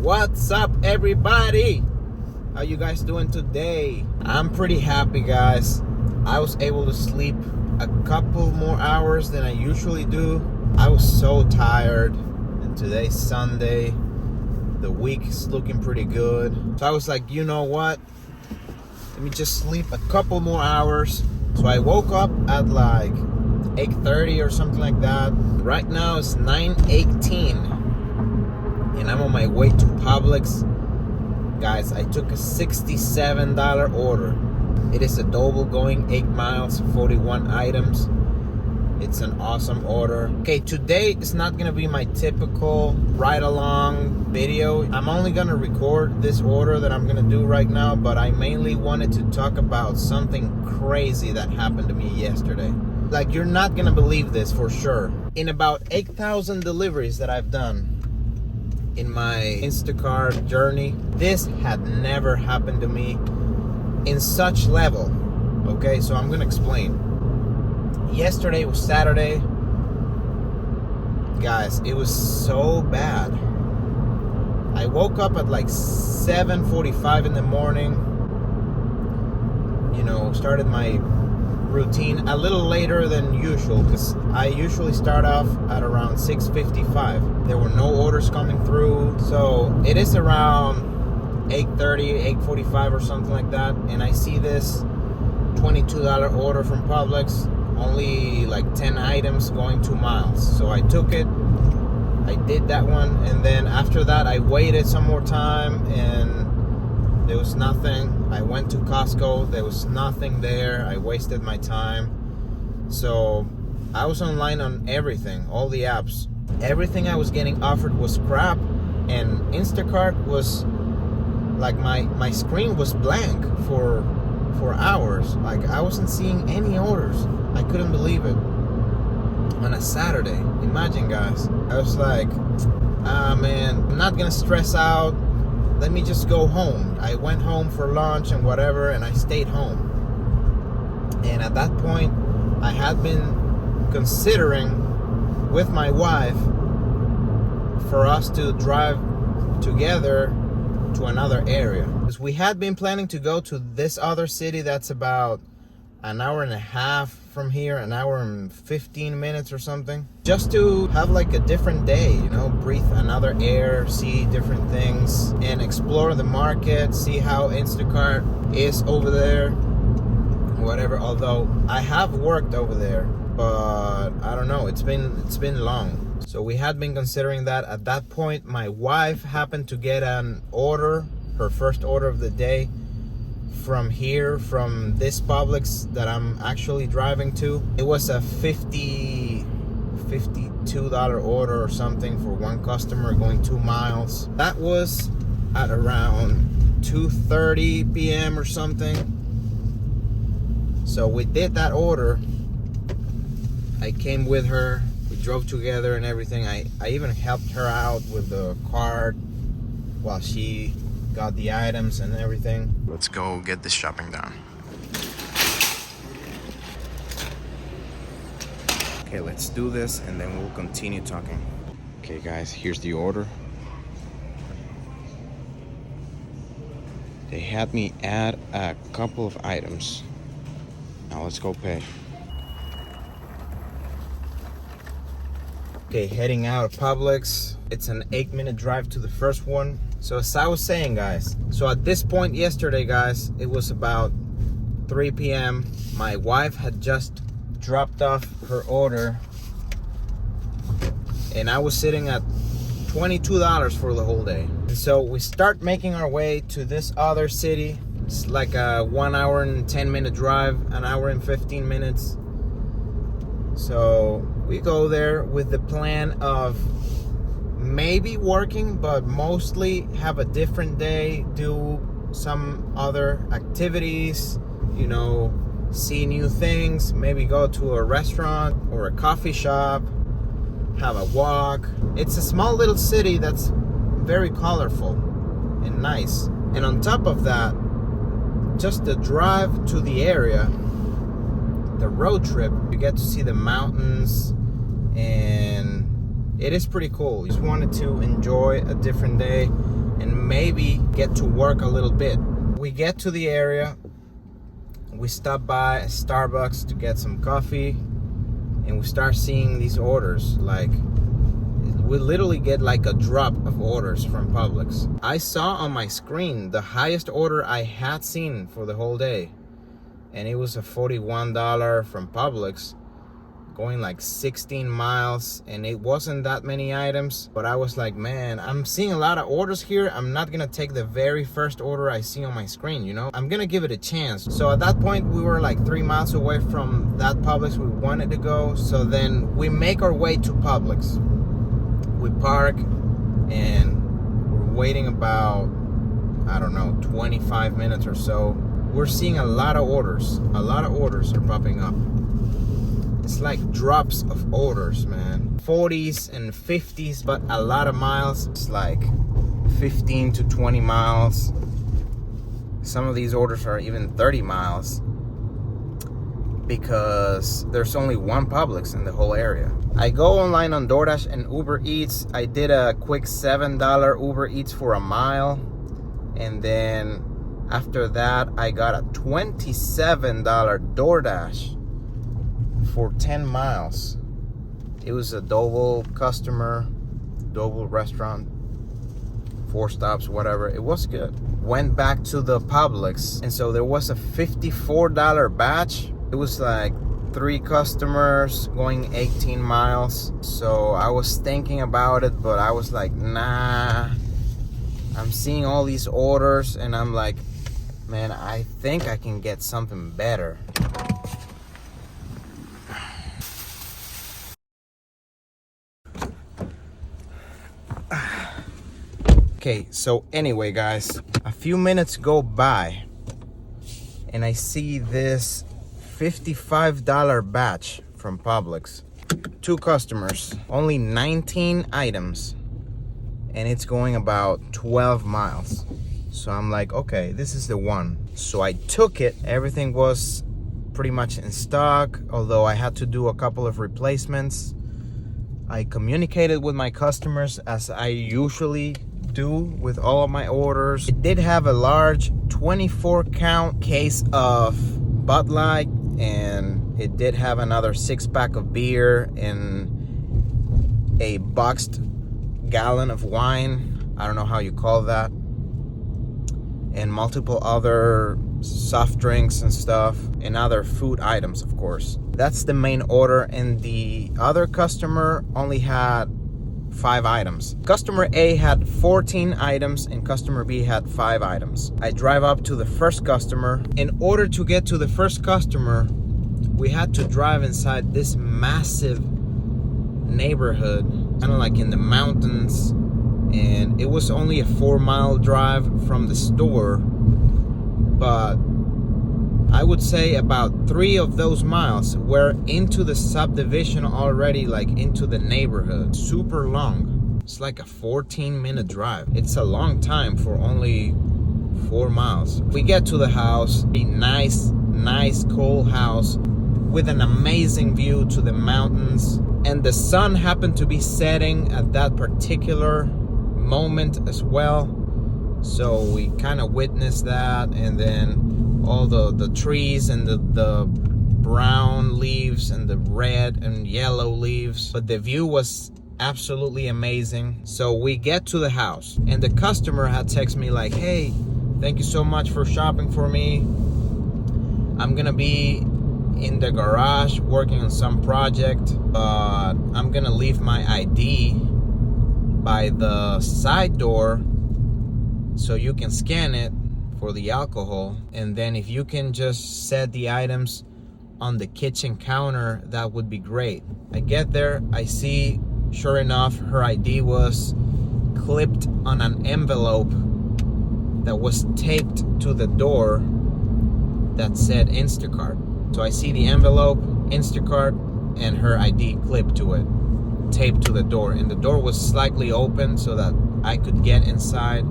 What's up, everybody? How you guys doing today? I'm pretty happy, guys. I was able to sleep a couple more hours than I usually do. I was so tired, and today's Sunday. The week is looking pretty good. So I was like, you know what? Let me just sleep a couple more hours. So I woke up at like 8:30 or something like that. Right now it's 9:18 and I'm on my way to Publix. Guys, I took a $67 order. It is a double going 8 miles, 41 items. It's an awesome order. Okay, today is not gonna be my typical ride along video. I'm only gonna record this order that I'm gonna do right now, but I mainly wanted to talk about something crazy that happened to me yesterday. Like, you're not gonna believe this for sure. In about 8,000 deliveries that I've done in my Instacart journey, this had never happened to me in such level. Okay, so I'm gonna explain. Yesterday was Saturday. Guys, it was so bad. I woke up at like 7:45 in the morning. You know, started my routine a little later than usual because I usually start off at around 6:55. There were no orders coming through, so it is around 8:30, 8:45 or something like that, and I see this $22 order from Publix, only like 10 items going 2 miles. So I took it, I did that one, and then after that I waited some more time and there was nothing. I went to Costco, there was nothing there. I wasted my time. So I was online on everything, all the apps. Everything I was getting offered was crap, and Instacart was like, my screen was blank for hours. Like, I wasn't seeing any orders. I couldn't believe it. On a Saturday, imagine, guys. I was like, man, I'm not gonna stress out. Let me just go home. I went home for lunch and whatever, and I stayed home. And at that point, I had been considering with my wife for us to drive together to another area. Because we had been planning to go to this other city that's about an hour and a half from here, an hour and 15 minutes or something, just to have like a different day, you know, breathe another air, see different things, and explore the market, see how Instacart is over there, whatever. Although I have worked over there, but I don't know, it's been long. So we had been considering that. At that point, my wife happened to get an order, her first order of the day, from here, from this Publix that I'm actually driving to. It was a $52 order or something for one customer going 2 miles. That was at around 2:30 p.m. or something. So we did that order. I came with her, we drove together and everything. I even helped her out with the cart while she got the items and everything. Let's go get this shopping done. Okay, let's do this and then we'll continue talking. Okay guys, here's the order. They had me add a couple of items. Now let's go pay. Okay, heading out of Publix. It's an 8-minute drive to the first one. So as I was saying, guys, so at this point yesterday, guys, it was about 3 p.m. My wife had just dropped off her order and I was sitting at $22 for the whole day. And so we start making our way to this other city. It's like a 1 hour and 10-minute drive, an hour and 15 minutes. So we go there with the plan of maybe working, but mostly have a different day, do some other activities, you know, see new things, maybe go to a restaurant or a coffee shop, have a walk. It's a small little city that's very colorful and nice. And on top of that, just the drive to the area, the road trip, you get to see the mountains, and it is pretty cool. Just wanted to enjoy a different day and maybe get to work a little bit. We get to the area, we stop by a Starbucks to get some coffee, and we start seeing these orders. Like, we literally get like a drop of orders from Publix. I saw on my screen the highest order I had seen for the whole day, and it was a $41 from Publix, going like 16 miles, and it wasn't that many items. But I was like, man, I'm seeing a lot of orders here. I'm not gonna take the very first order I see on my screen, you know? I'm gonna give it a chance. So at that point, we were like 3 miles away from that Publix we wanted to go. So then we make our way to Publix. We park, and we're waiting about, I don't know, 25 minutes or so. We're seeing a lot of orders. A lot of orders are popping up. It's like drops of orders, man. 40s and 50s, but a lot of miles. It's like 15 to 20 miles. Some of these orders are even 30 miles because there's only one Publix in the whole area. I go online on DoorDash and Uber Eats. I did a quick $7 Uber Eats for a mile, and then after that I got a $27 DoorDash for 10 miles. It was a Double customer, Double restaurant, 4 stops, whatever. It was good. Went back to the Publix, and so there was a $54 batch. It was like 3 customers going 18 miles. So I was thinking about it, but I was like, nah. I'm seeing all these orders, and I'm like, man, I think I can get something better. Okay, so anyway, guys, a few minutes go by, and I see this $55 batch from Publix. 2 customers, only 19 items, and it's going about 12 miles. So I'm like, okay, this is the one. So I took it. Everything was pretty much in stock, although I had to do a couple of replacements. I communicated with my customers as I usually do with all of my orders. It did have a large 24 count case of Bud Light, and it did have another 6-pack of beer and a boxed gallon of wine. I don't know how you call that. And multiple other soft drinks and stuff, and other food items, of course. That's the main order, and the other customer only had 5 items. Customer A had 14 items, and customer B had 5 items. I drive up to the first customer. In order to get to the first customer, we had to drive inside this massive neighborhood, kind of like in the mountains, and it was only a 4-mile drive from the store, but I would say about 3 of those miles were into the subdivision already, like into the neighborhood. Super long. It's like a 14-minute drive. It's a long time for only 4 miles. We get to the house, a nice cool house with an amazing view to the mountains, and the sun happened to be setting at that particular moment as well. So we kind of witnessed that, and then all the trees and the brown leaves and the red and yellow leaves, but the view was absolutely amazing. So we get to the house, and the customer had texted me like, hey, thank you so much for shopping for me. I'm gonna be in the garage working on some project, but I'm gonna leave my ID by the side door so you can scan it for the alcohol, and then if you can just set the items on the kitchen counter, that would be great. I get there, I see, sure enough, her ID was clipped on an envelope that was taped to the door that said Instacart. So I see the envelope, Instacart, and her ID clipped to it, taped to the door, and the door was slightly open so that I could get inside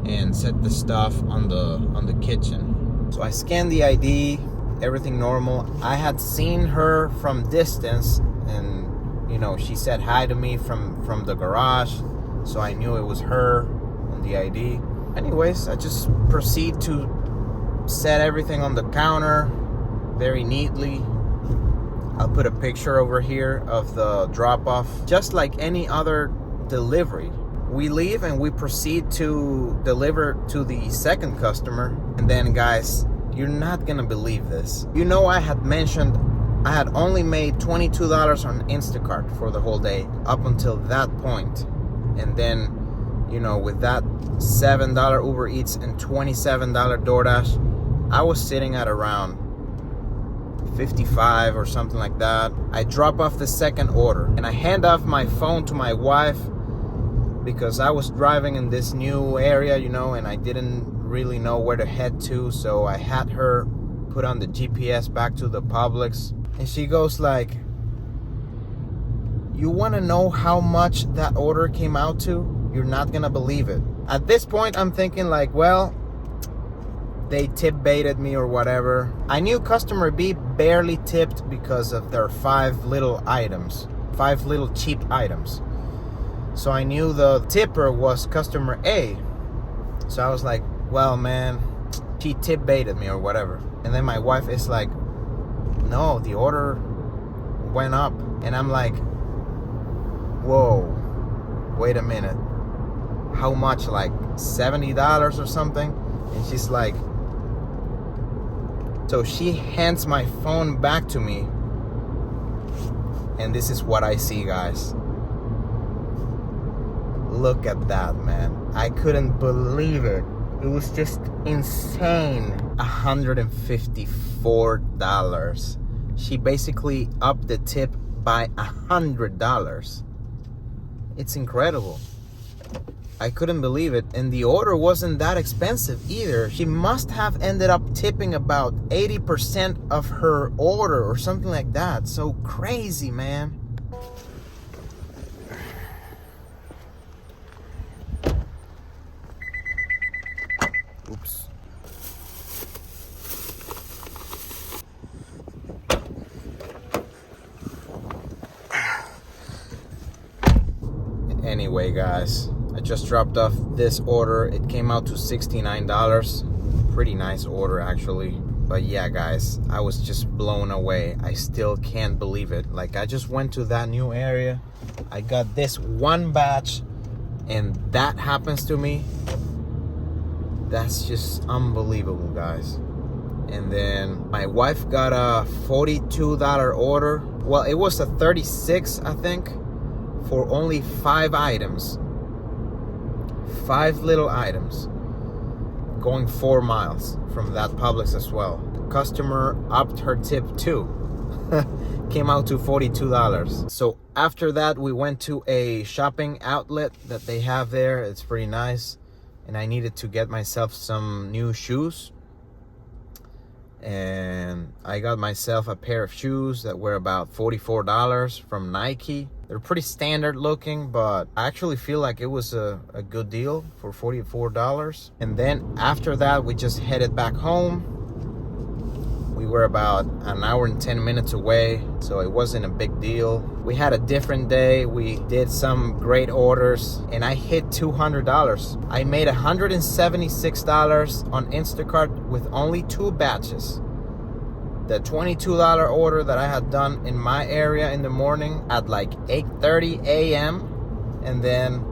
and set the stuff on the kitchen. So I scanned the ID, everything normal. I had seen her from distance, and you know, she said hi to me from the garage, so I knew it was her on the ID. Anyways, I just proceed to set everything on the counter very neatly. I'll put a picture over here of the drop-off, just like any other delivery. We leave and we proceed to deliver to the second customer. And then, guys, you're not gonna believe this. You know, I had mentioned I had only made $22 on Instacart for the whole day up until that point. And then, you know, with that $7 Uber Eats and $27 DoorDash, I was sitting at around 55 or something like that. I drop off the second order and I hand off my phone to my wife because I was driving in this new area, you know, and I didn't really know where to head to. So I had her put on the GPS back to the Publix, and she goes like, "You want to know how much that order came out to? You're not gonna believe it." At this point, I'm thinking like, well, they tip baited me or whatever. I knew customer B barely tipped because of their 5 little cheap items. So I knew the tipper was customer A. So I was like, well, man, she tip baited me or whatever. And then my wife is like, no, the order went up. And I'm like, whoa, wait a minute. How much? Like $70 or something? And she's like, so she hands my phone back to me. And this is what I see, guys. Look at that, man. I couldn't believe it. It was just insane. $154. She basically upped the tip by $100. It's incredible. I couldn't believe it. And the order wasn't that expensive either. She must have ended up tipping about 80% of her order or something like that. So crazy, man. Oops. Anyway, guys, I just dropped off this order. It came out to $69. Pretty nice order, actually. But yeah, guys, I was just blown away. I still can't believe it. Like, I just went to that new area. I got this one batch, and that happens to me. That's just unbelievable, guys. And then my wife got a $42 order. Well, it was a $36, I think, for only 5 items. 5 little items. Going 4 miles from that Publix as well. The customer upped her tip too. Came out to $42. So after that, we went to a shopping outlet that they have there. It's pretty nice. And I needed to get myself some new shoes. And I got myself a pair of shoes that were about $44 from Nike. They're pretty standard looking, but I actually feel like it was a good deal for $44. And then after that, we just headed back home. We were about an hour and 10 minutes away, so it wasn't a big deal. We had a different day. We did some great orders, and I hit $200. I made $176 on Instacart with only 2 batches. The $22 order that I had done in my area in the morning at like 8:30 a.m. And then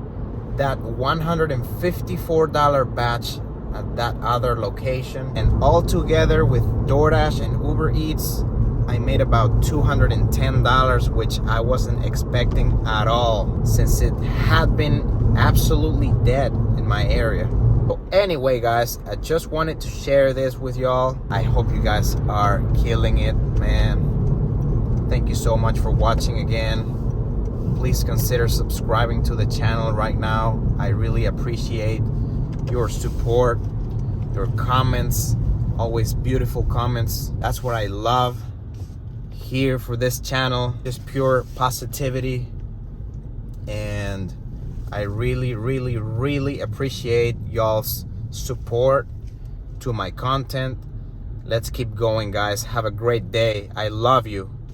that $154 batch at that other location. And all together with DoorDash and Uber Eats, I made about $210, which I wasn't expecting at all, since it had been absolutely dead in my area. So anyway, guys, I just wanted to share this with y'all. I hope you guys are killing it, man. Thank you so much for watching again. Please consider subscribing to the channel right now. I really appreciate your support, your comments, always beautiful comments. That's what I love here for this channel, just pure positivity. And I really, really, really appreciate y'all's support to my content. Let's keep going, guys. Have a great day. I love you.